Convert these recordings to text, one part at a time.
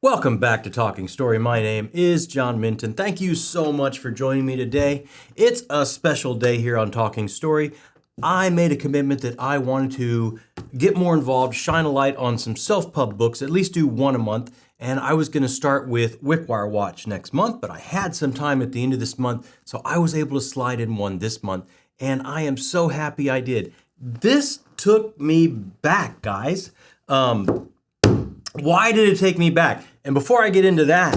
Welcome back to Talking Story. My name is John Minton. Thank you so much for joining me today. It's a special day here on Talking Story. I made a commitment that I wanted to get more involved, shine a light on some self-pub books, at least do one a month. And I was going to start with Wickwire Watch next month, but I had some time at the end of this month, so I was able to slide in one this month. And I am so happy I did. This took me back, guys. Why did it take me back? And before I get into that,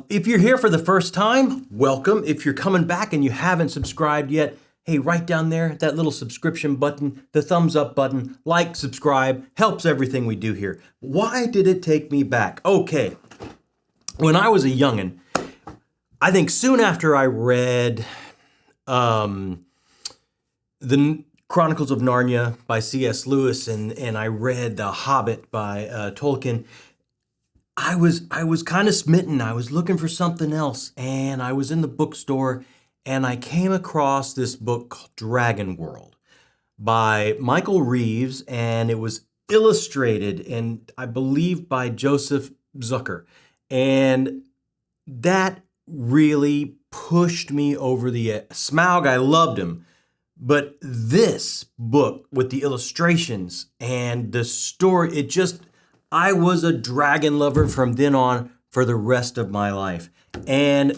if you're here for the first time, welcome. If you're coming back and you haven't subscribed yet, hey, right down there, that little subscription button, the thumbs up button, like, subscribe, helps everything we do here. Why did it take me back? Okay, when I was a youngin', I think soon after I read the Chronicles of Narnia by C.S. Lewis and I read The Hobbit by Tolkien, I was kind of smitten. I was looking for something else, and I was in the bookstore, and I came across this book called Dragon World by Michael Reeves, and it was illustrated, and I believe by Joseph Zucker, and that really pushed me over the edge. Smaug, I loved him. But this book with the illustrations and the story, I was a dragon lover from then on for the rest of my life. And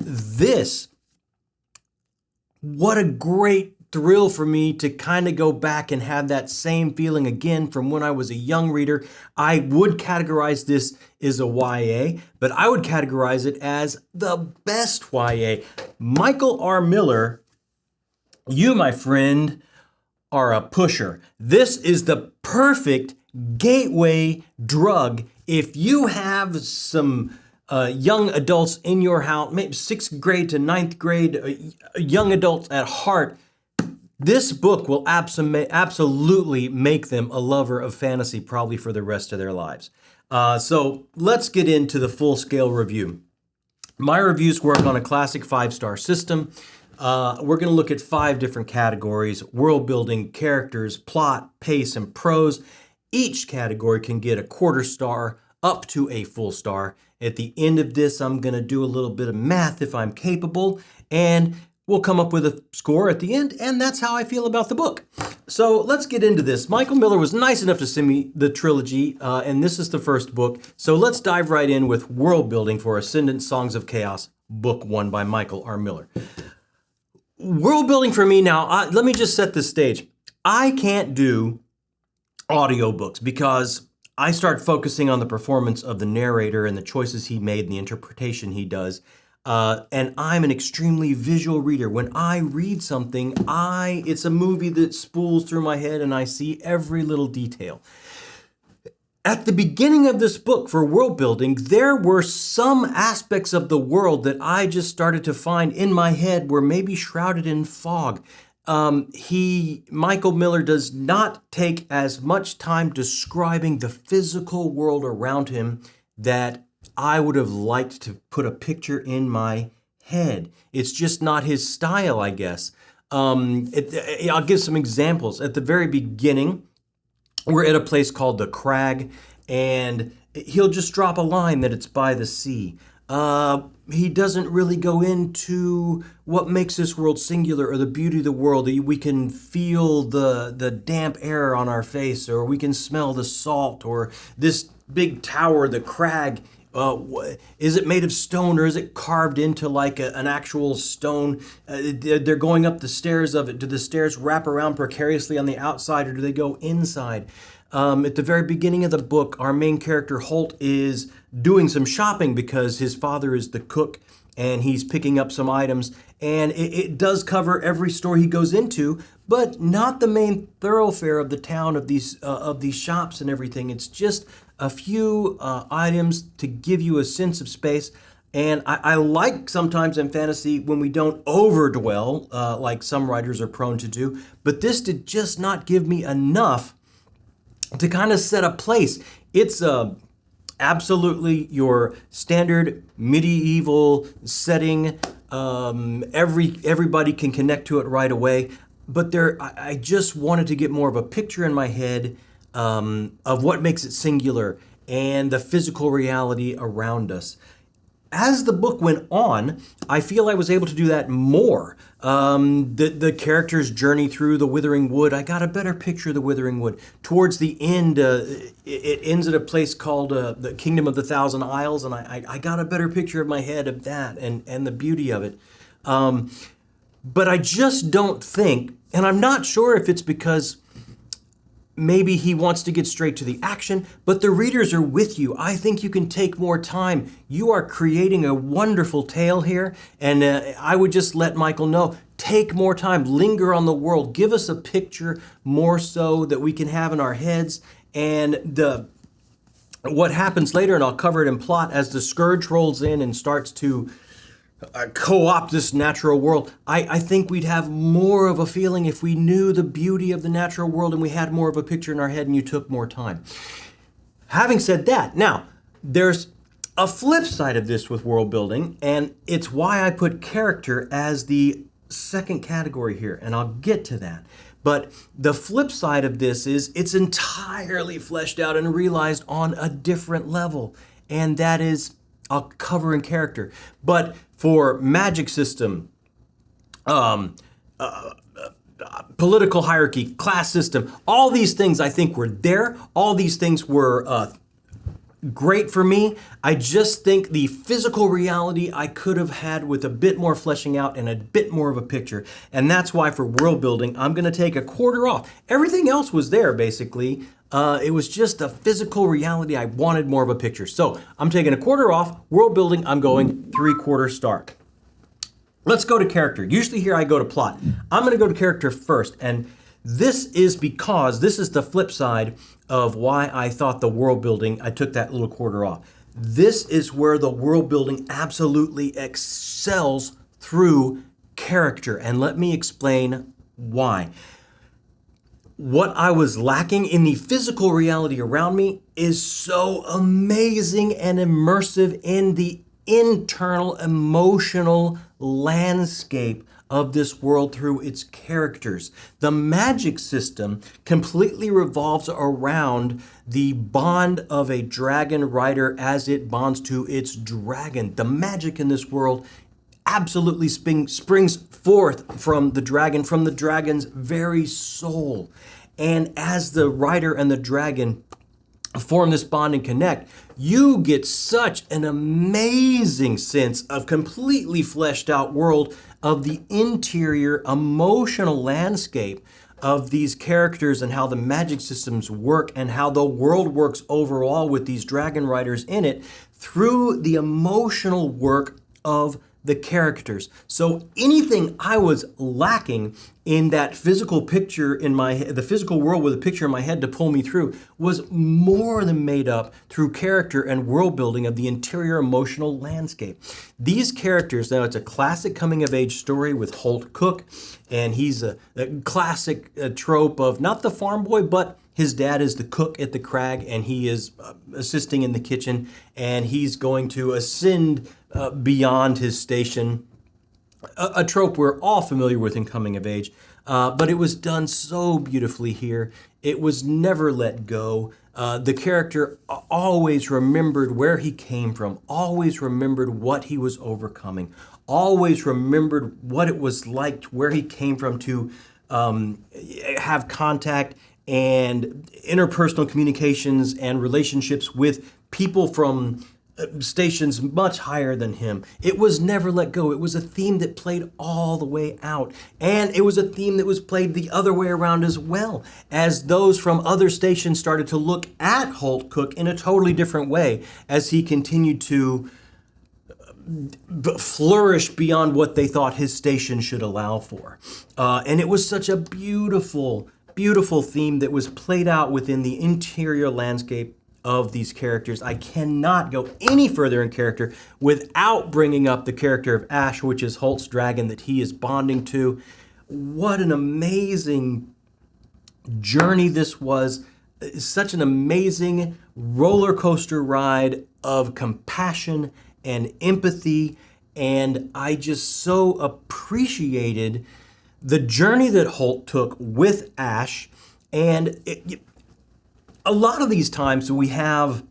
what a great thrill for me to kind of go back and have that same feeling again from when I was a young reader. I would categorize this as a YA, but I would categorize it as the best YA. Michael R. Miller, you, my friend, are a pusher. This is the perfect gateway drug. If you have some young adults in your house, maybe 6th grade to 9th grade, young adults at heart, this book will absolutely make them a lover of fantasy probably for the rest of their lives. So let's get into the full-scale review. My reviews work on a classic 5-star system. We're going to look at 5 different categories: world building, characters, plot, pace, and prose. Each category can get a 1/4 star up to a full star. At the end of this, I'm going to do a little bit of math if I'm capable, and we'll come up with a score at the end, and that's how I feel about the book. So let's get into this. Michael Miller was nice enough to send me the trilogy, and this is the first book. So let's dive right in with world building for Ascendant Songs of Chaos, Book 1 by Michael R. Miller. World building for me now, let me just set the stage. I can't do audiobooks because I start focusing on the performance of the narrator and the choices he made and the interpretation he does. And I'm an extremely visual reader. When I read something, it's a movie that spools through my head and I see every little detail. At the beginning of this book for world building, there were some aspects of the world that I just started to find in my head were maybe shrouded in fog. Michael Miller does not take as much time describing the physical world around him that I would have liked to put a picture in my head. It's just not his style, I guess. I'll give some examples. At the very beginning, we're at a place called the Crag, and he'll just drop a line that it's by the sea. He doesn't really go into what makes this world singular or the beauty of the world. We can feel the damp air on our face, or we can smell the salt, or this big tower, the Crag. Is it made of stone, or is it carved into like an actual stone? They're going up the stairs of it. Do the stairs wrap around precariously on the outside, or do they go inside? At the very beginning of the book, our main character Holt is doing some shopping because his father is the cook, and he's picking up some items. And it does cover every store he goes into, but not the main thoroughfare of the town of these shops and everything. It's just a few items to give you a sense of space. And I like sometimes in fantasy when we don't overdwell, like some writers are prone to do, but this did just not give me enough to kind of set a place. It's absolutely your standard medieval setting. Everybody can connect to it right away, but I just wanted to get more of a picture in my head of what makes it singular. and the physical reality around us. As the book went on, I feel I was able to do that more. The character's journey through the Withering Wood, I got a better picture of the Withering Wood. Towards the end, it ends at a place called the Kingdom of the Thousand Isles, and I got a better picture of my head of that and the beauty of it. But I just don't think, and I'm not sure if it's because maybe he wants to get straight to the action, but the readers are with you. I think you can take more time. You are creating a wonderful tale here, and I would just let Michael know, take more time, linger on the world, give us a picture more so that we can have in our heads, and what happens later, and I'll cover it in plot, as the Scourge rolls in and starts to co-opt this natural world. I think we'd have more of a feeling if we knew the beauty of the natural world and we had more of a picture in our head and you took more time. Having said that, now, there's a flip side of this with world building, and it's why I put character as the second category here, and I'll get to that. But the flip side of this is it's entirely fleshed out and realized on a different level, and that is I'll cover in character. But for magic system, political hierarchy, class system, all these things I think were there. All these things were great for me. I just think the physical reality I could have had with a bit more fleshing out and a bit more of a picture. And that's why for world building, I'm going to take a quarter off. Everything else was there, basically. It was just the physical reality. I wanted more of a picture. So I'm taking a quarter off. World building, I'm going 3/4 star. Let's go to character. Usually here I go to plot. I'm going to go to character first. And this is because this is the flip side of why I thought the world building, I took that little quarter off. This is where the world building absolutely excels through character. And let me explain why. What I was lacking in the physical reality around me is so amazing and immersive in the internal emotional landscape of this world through its characters. The magic system completely revolves around the bond of a dragon rider as it bonds to its dragon. The magic in this world absolutely springs forth from the dragon's very soul. And as the rider and the dragon form this bond and connect, you get such an amazing sense of completely fleshed out world of the interior emotional landscape of these characters and how the magic systems work and how the world works overall with these dragon riders in it through the emotional work of the characters. So anything I was lacking in that physical picture in my head, the physical world with a picture in my head to pull me through, was more than made up through character and world building of the interior emotional landscape. These characters, now it's a classic coming of age story with Holt Cook, and he's a classic trope of not the farm boy, but his dad is the cook at the crag, and he is assisting in the kitchen, and he's going to ascend beyond his station. A trope we're all familiar with in coming of age, but it was done so beautifully here. It was never let go. The character always remembered where he came from, always remembered what he was overcoming, always remembered what it was like, where he came from to have contact and interpersonal communications and relationships with people from stations much higher than him. It was never let go. It was a theme that played all the way out. And it was a theme that was played the other way around as well, as those from other stations started to look at Holt Cook in a totally different way as he continued to flourish beyond what they thought his station should allow for. And it was such a beautiful, beautiful theme that was played out within the interior landscape of these characters. I cannot go any further in character without bringing up the character of Ash, which is Holt's dragon that he is bonding to. What an amazing journey this was. Such an amazing roller coaster ride of compassion and empathy. And I just so appreciated the journey that Holt took with Ash. And a lot of these times we have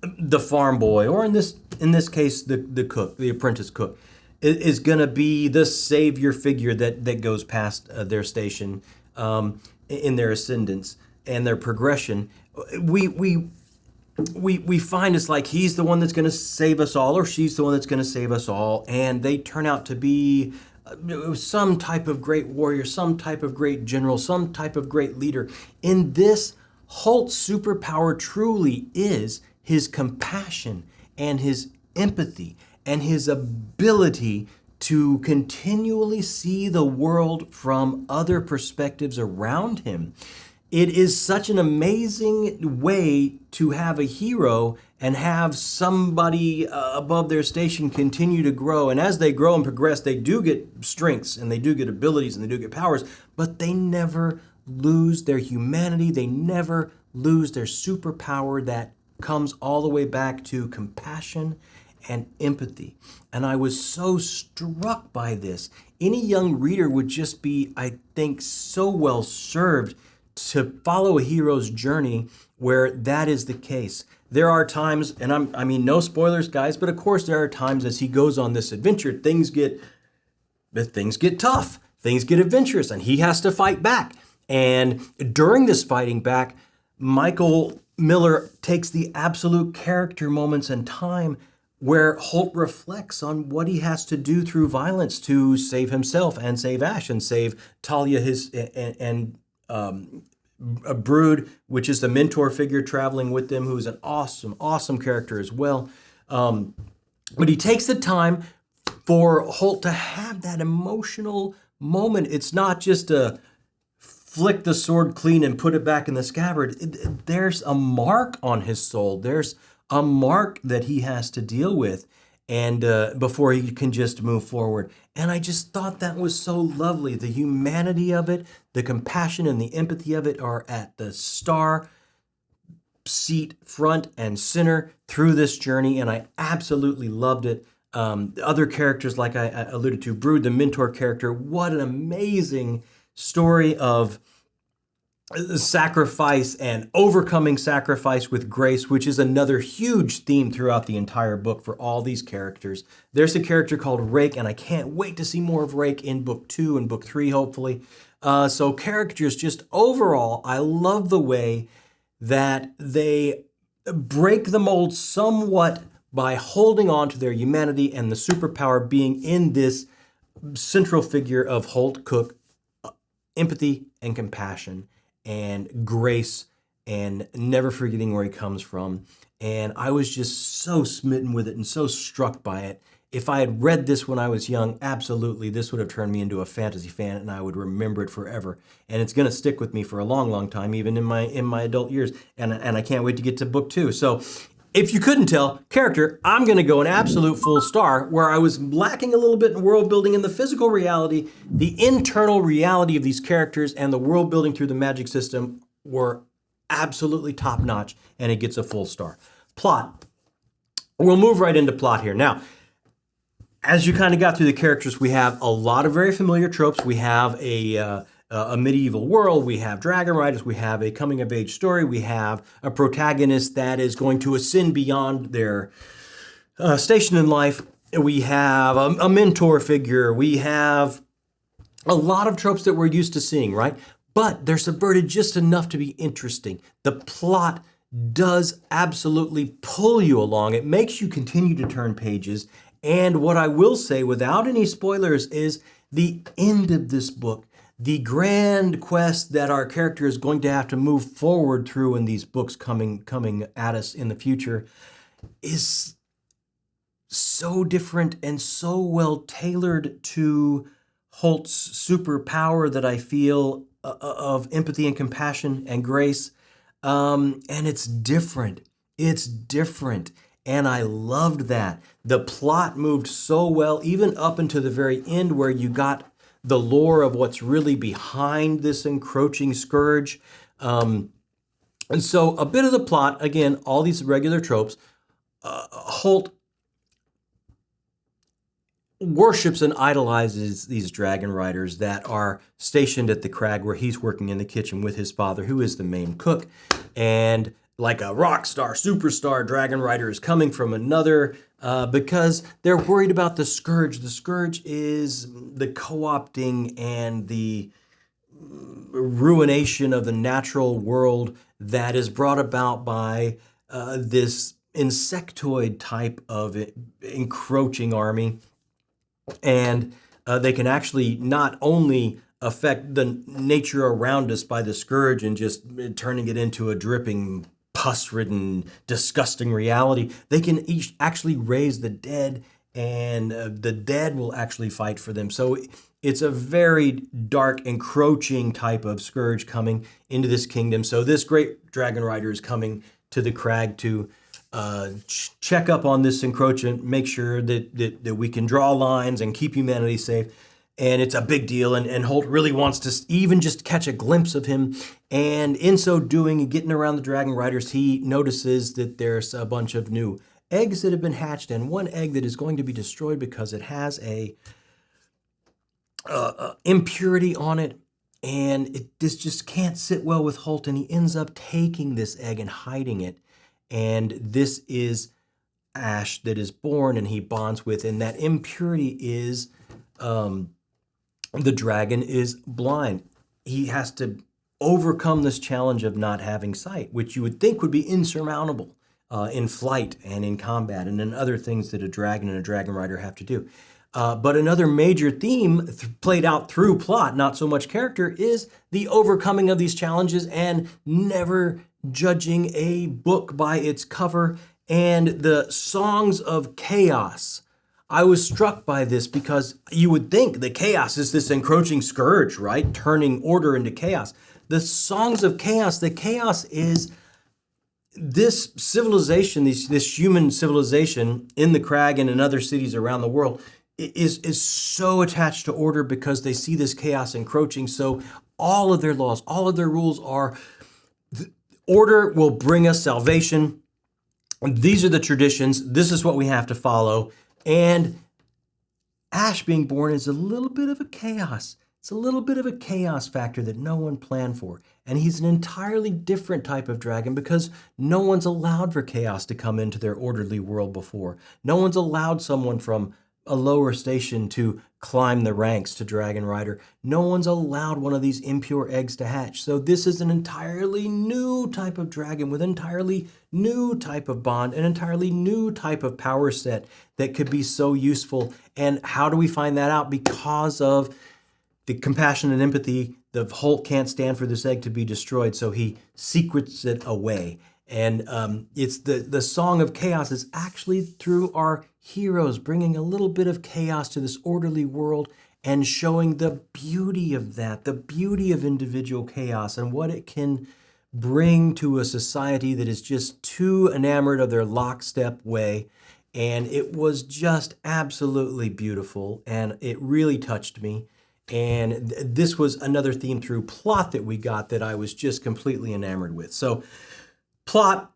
the farm boy, or in this case, the cook, the apprentice cook, is going to be the savior figure that goes past their station in their ascendance and their progression. We we we find it's like he's the one that's going to save us all, or she's the one that's going to save us all, and they turn out to be some type of great warrior, some type of great general, some type of great leader. In this, Holt's superpower truly is his compassion and his empathy and his ability to continually see the world from other perspectives around him. It is such an amazing way to have a hero and have somebody above their station continue to grow. And as they grow and progress, they do get strengths and they do get abilities and they do get powers, but they never lose their humanity. They never lose their superpower that comes all the way back to compassion and empathy. And I was so struck by this. Any young reader would just be, I think, so well served to follow a hero's journey where that is the case. There are times, and I mean, no spoilers, guys, but of course there are times as he goes on this adventure, things get tough, things get adventurous, and he has to fight back. And during this fighting back, Michael Miller takes the absolute character moments and time where Holt reflects on what he has to do through violence to save himself and save Ash and save Talia, and a Brood, which is the mentor figure traveling with them, who's an awesome, awesome character as well. But he takes the time for Holt to have that emotional moment. It's not just a flick the sword clean and put it back in the scabbard. There's a mark on his soul. There's a mark that he has to deal with, and before he can just move forward. And I just thought that was so lovely. The humanity of it, the compassion and the empathy of it are at the star seat, front and center through this journey, and I absolutely loved it. The other characters, like I alluded to, Brood, the mentor character, what an amazing story of sacrifice and overcoming sacrifice with grace, which is another huge theme throughout the entire book for all these characters. There's a character called Rake, and I can't wait to see more of Rake in book 2 and book 3, hopefully. So characters, just overall, I love the way that they break the mold somewhat by holding on to their humanity and the superpower being in this central figure of Holt Cook, empathy and compassion and grace and never forgetting where he comes from. And I was just so smitten with it and so struck by it. If I had read this when I was young, absolutely, this would have turned me into a fantasy fan, and I would remember it forever. And it's going to stick with me for a long, long time, even in my adult years. And I can't wait to get to book 2. So if you couldn't tell, character, I'm going to go an absolute full star. Where I was lacking a little bit in world building and the physical reality, the internal reality of these characters and the world building through the magic system were absolutely top notch, and it gets a full star. Plot. We'll move right into plot here. Now, as you kind of got through the characters, we have a lot of very familiar tropes. We have a medieval world, we have dragon riders, we have a coming-of-age story, we have a protagonist that is going to ascend beyond their station in life, we have a mentor figure, we have a lot of tropes that we're used to seeing, right? But they're subverted just enough to be interesting. The plot does absolutely pull you along. It makes you continue to turn pages. And what I will say, without any spoilers, is the end of this book, the grand quest that our character is going to have to move forward through in these books coming at us in the future, is so different and so well tailored to Holt's superpower that I feel of empathy and compassion and grace. And it's different. It's different. And I loved that. The plot moved so well, even up into the very end where you got the lore of what's really behind this encroaching scourge. And so a bit of the plot, again, all these regular tropes, Holt worships and idolizes these dragon riders that are stationed at the crag where he's working in the kitchen with his father, who is the main cook. And like a rock star, superstar dragon rider is coming from another, because they're worried about the scourge. The scourge is the co-opting and the ruination of the natural world that is brought about by this insectoid type of encroaching army. And they can actually not only affect the nature around us by the scourge and just turning it into a dripping, pus-ridden, disgusting reality, they can actually raise the dead, and the dead will actually fight for them. So it's a very dark, encroaching type of scourge coming into this kingdom. So this great dragon rider is coming to the crag to check up on this encroachment, make sure that we can draw lines and keep humanity safe. And it's a big deal, and Holt really wants to even just catch a glimpse of him. And in so doing, getting around the dragon riders, he notices that there's a bunch of new eggs that have been hatched, and one egg that is going to be destroyed because it has a impurity on it, and this just can't sit well with Holt, and he ends up taking this egg and hiding it. And this is Ash that is born, and he bonds with, and that impurity is the dragon is blind. He has to overcome this challenge of not having sight, which you would think would be insurmountable in flight and in combat and in other things that a dragon and a dragon rider have to do. But another major theme played out through plot, not so much character, is the overcoming of these challenges and never judging a book by its cover, and the songs of chaos. I was struck by this because you would think that chaos is this encroaching scourge, right? Turning order into chaos. The songs of chaos, the chaos is this civilization, this human civilization in the crag and in other cities around the world is so attached to order because they see this chaos encroaching. So all of their laws, all of their rules are order will bring us salvation. These are the traditions. This is what we have to follow. And Ash being born is a little bit of a chaos. It's a little bit of a chaos factor that no one planned for. And he's an entirely different type of dragon because no one's allowed for chaos to come into their orderly world before. No one's allowed someone from a lower station to climb the ranks to dragon rider. No one's allowed one of these impure eggs to hatch. So this is an entirely new type of dragon with an entirely new type of bond, an entirely new type of power set that could be so useful. And how do we find that out? Because of the compassion and empathy. The Holt can't stand for this egg to be destroyed, so he secrets it away. And it's the song of chaos is actually through our heroes bringing a little bit of chaos to this orderly world and showing the beauty of that, the beauty of individual chaos and what it can bring to a society that is just too enamored of their lockstep way. And it was just absolutely beautiful, and it really touched me. And this was another theme through plot that we got that I was just completely enamored with. So plot,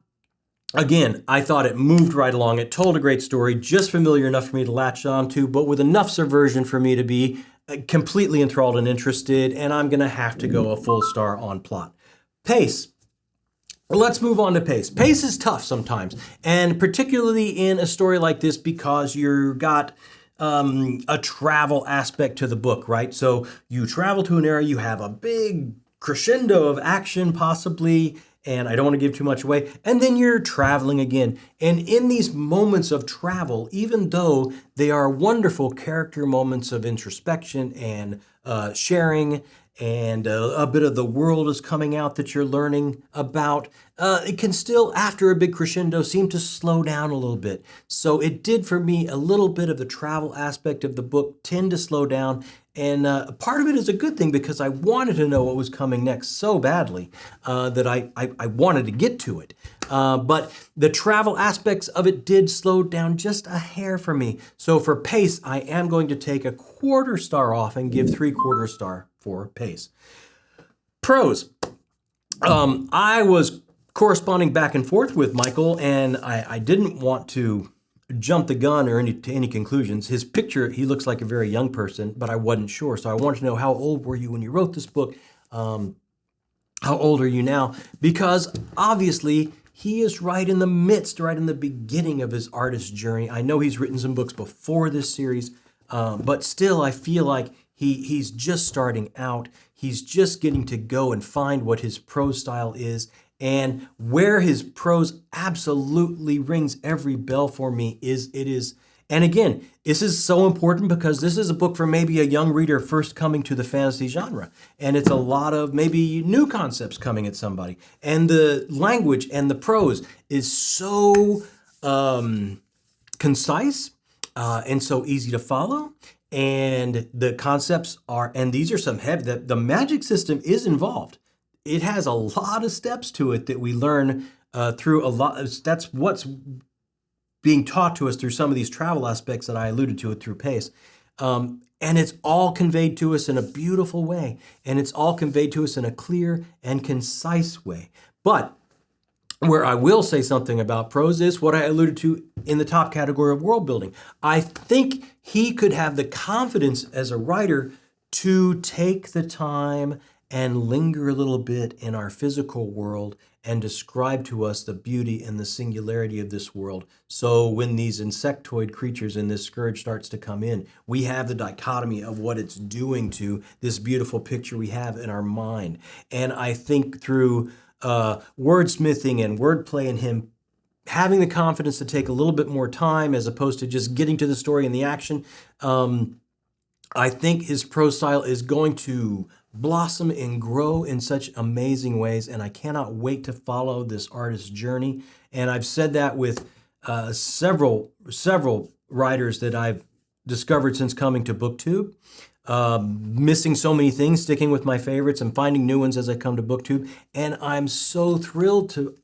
again, I thought it moved right along. It told a great story, just familiar enough for me to latch on to, but with enough subversion for me to be completely enthralled and interested, and I'm going to have to go a full star on plot. Pace. Let's move on to pace. Pace is tough sometimes, and particularly in a story like this because you've got a travel aspect to the book, right? So you travel to an area, you have a big crescendo of action possibly, and I don't want to give too much away, and then you're traveling again. And in these moments of travel, even though they are wonderful character moments of introspection and sharing, and a bit of the world is coming out that you're learning about, it can still, after a big crescendo, seem to slow down a little bit. So it did for me a little bit of the travel aspect of the book tend to slow down. And part of it is a good thing because I wanted to know what was coming next so badly that I wanted to get to it. But the travel aspects of it did slow down just a hair for me. So for pace, I am going to take a 1/4 star off and give 3/4 star for pace. Prose. I was corresponding back and forth with Michael, and I didn't want to jump the gun or to any conclusions. His picture, he looks like a very young person, but I wasn't sure. So I wanted to know, how old were you when you wrote this book? How old are you now? Because obviously he is right in the midst, right in the beginning of his artist journey. I know he's written some books before this series, but still I feel like he's just starting out. He's just getting to go and find what his prose style is. And where his prose absolutely rings every bell for me is and again, this is so important because this is a book for maybe a young reader first coming to the fantasy genre. And it's a lot of maybe new concepts coming at somebody. And the language and the prose is so concise and so easy to follow. And the concepts are, and these are some heavy, the magic system is involved. It has a lot of steps to it that we learn through a lot. That's what's being taught to us through some of these travel aspects that I alluded to it through Pace. And it's all conveyed to us in a beautiful way. And it's all conveyed to us in a clear and concise way. But where I will say something about Prose is what I alluded to in the top category of world building. I think he could have the confidence as a writer to take the time and linger a little bit in our physical world and describe to us the beauty and the singularity of this world. So when these insectoid creatures and this scourge starts to come in, we have the dichotomy of what it's doing to this beautiful picture we have in our mind. And I think through wordsmithing and wordplay and him having the confidence to take a little bit more time as opposed to just getting to the story and the action, I think his prose style is going to blossom and grow in such amazing ways, and I cannot wait to follow this artist's journey. And I've said that with several writers that I've discovered since coming to BookTube. Missing so many things, sticking with my favorites and finding new ones as I come to BookTube. And I'm so thrilled to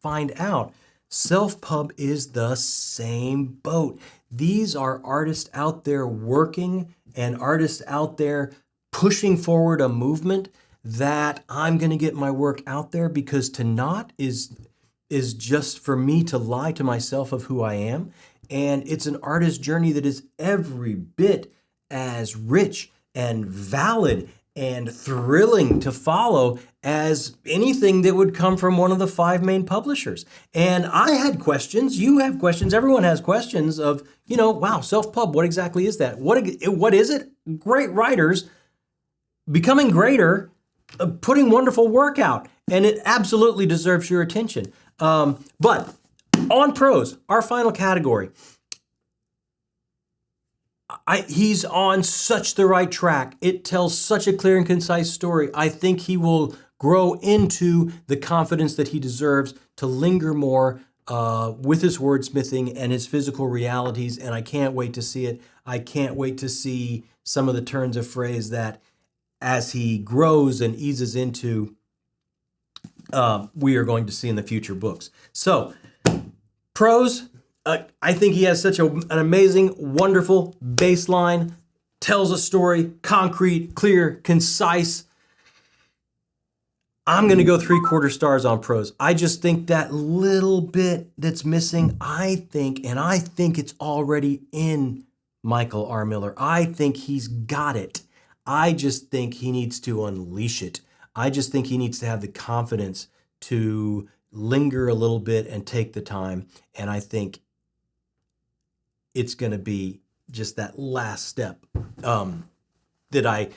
find out Self-Pub is the same boat. These are artists out there working and artists out there pushing forward a movement that I'm going to get my work out there, because to not is just for me to lie to myself of who I am. And it's an artist journey that is every bit as rich and valid and thrilling to follow as anything that would come from one of the 5 main publishers. And I had questions, you have questions, everyone has questions of, wow, Self-Pub, what exactly is that? What is it? Great writers becoming greater, putting wonderful work out, and it absolutely deserves your attention. But on Prose, our final category, he's on such the right track. It tells such a clear and concise story. I think he will grow into the confidence that he deserves to linger more with his wordsmithing and his physical realities, and I can't wait to see it. I can't wait to see some of the turns of phrase that, as he grows and eases into, we are going to see in the future books. So, Prose, I think he has such an amazing, wonderful baseline, tells a story, concrete, clear, concise. I'm going to go 3/4 stars on Prose. I just think that little bit that's missing, I think it's already in Michael R. Miller. I think he's got it. I just think he needs to unleash it. I just think he needs to have the confidence to linger a little bit and take the time. And I think it's going to be just that last step that I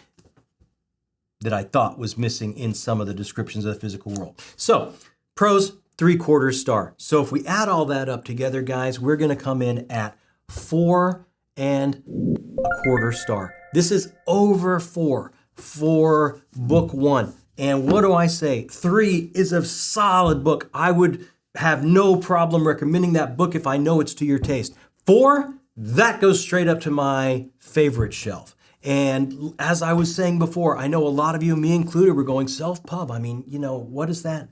thought was missing in some of the descriptions of the physical world. So, Prose, 3/4 star. So if we add all that up together, guys, we're going to come in at 4 1/4 star. This is over 4 for book 1. And what do I say? 3 is a solid book. I would have no problem recommending that book if I know it's to your taste. 4, that goes straight up to my favorite shelf. And as I was saying before, I know a lot of you, me included, were going Self-Pub. I mean, what is that?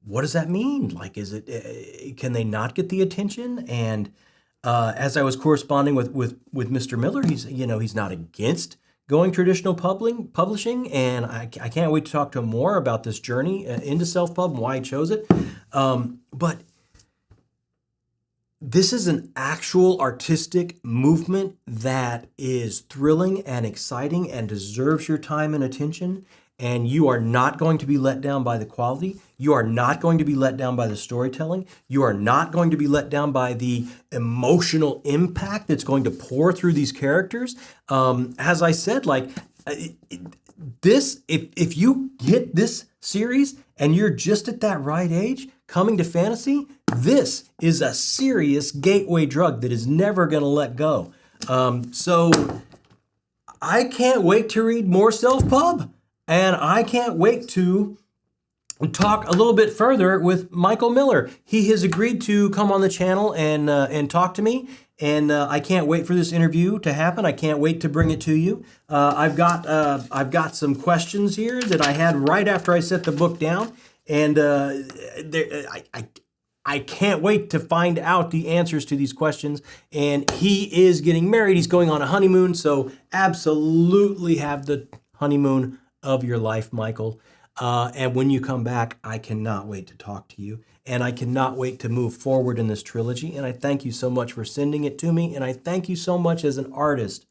What does that mean? Like, is it, can they not get the attention? And as I was corresponding with Mr. Miller, he's not against going traditional publishing, and I can't wait to talk to him more about this journey into Self-Pub and why he chose it. But this is an actual artistic movement that is thrilling and exciting and deserves your time and attention. and you are not going to be let down by the quality. You are not going to be let down by the storytelling. You are not going to be let down by the emotional impact that's going to pour through these characters. As I said, like this, if you hit this series and you're just at that right age, coming to fantasy, this is a serious gateway drug that is never going to let go. So I can't wait to read more self-pub, and I can't wait to talk a little bit further with Michael Miller. He has agreed to come on the channel and talk to me, and I can't wait for this interview to happen. I can't wait to bring it to you. I've got some questions here that I had right after I set the book down, and I can't wait to find out the answers to these questions. And he is getting married. He's going on a honeymoon, so absolutely have the honeymoon of your life, Michael. And when you come back, I cannot wait to talk to you. And I cannot wait to move forward in this trilogy. And I thank you so much for sending it to me. And I thank you so much as an artist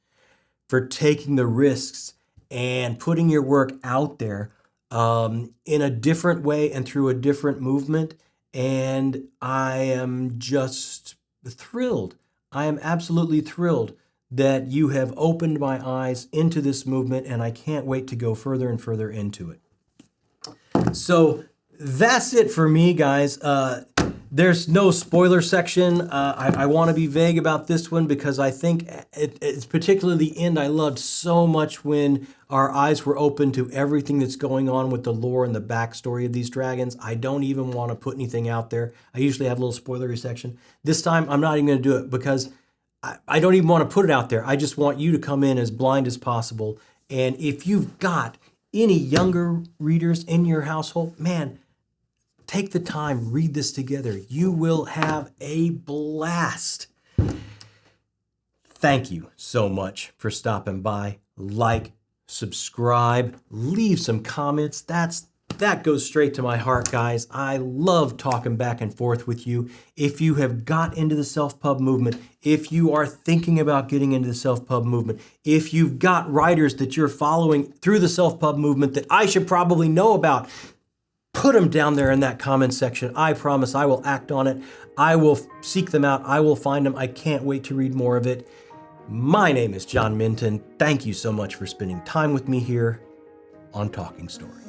for taking the risks and putting your work out there in a different way and through a different movement. And I am just thrilled. I am absolutely thrilled that you have opened my eyes into this movement, and I can't wait to go further and further into it. So that's it for me, guys. There's no spoiler section. I want to be vague about this one because I think it's particularly the end I loved so much when our eyes were open to everything that's going on with the lore and the backstory of these dragons. I don't even want to put anything out there. I usually have a little spoilery section. This time, I'm not even going to do it because I don't even want to put it out there. I just want you to come in as blind as possible. And if you've got any younger readers in your household, man, take the time, read this together. You will have a blast. Thank you so much for stopping by. Like, subscribe, leave some comments. That goes straight to my heart, guys. I love talking back and forth with you. If you have got into the self-pub movement, if you are thinking about getting into the self-pub movement, if you've got writers that you're following through the self-pub movement that I should probably know about, put them down there in that comment section. I promise I will act on it. I will seek them out. I will find them. I can't wait to read more of it. My name is John Minton. Thank you so much for spending time with me here on Talking Story.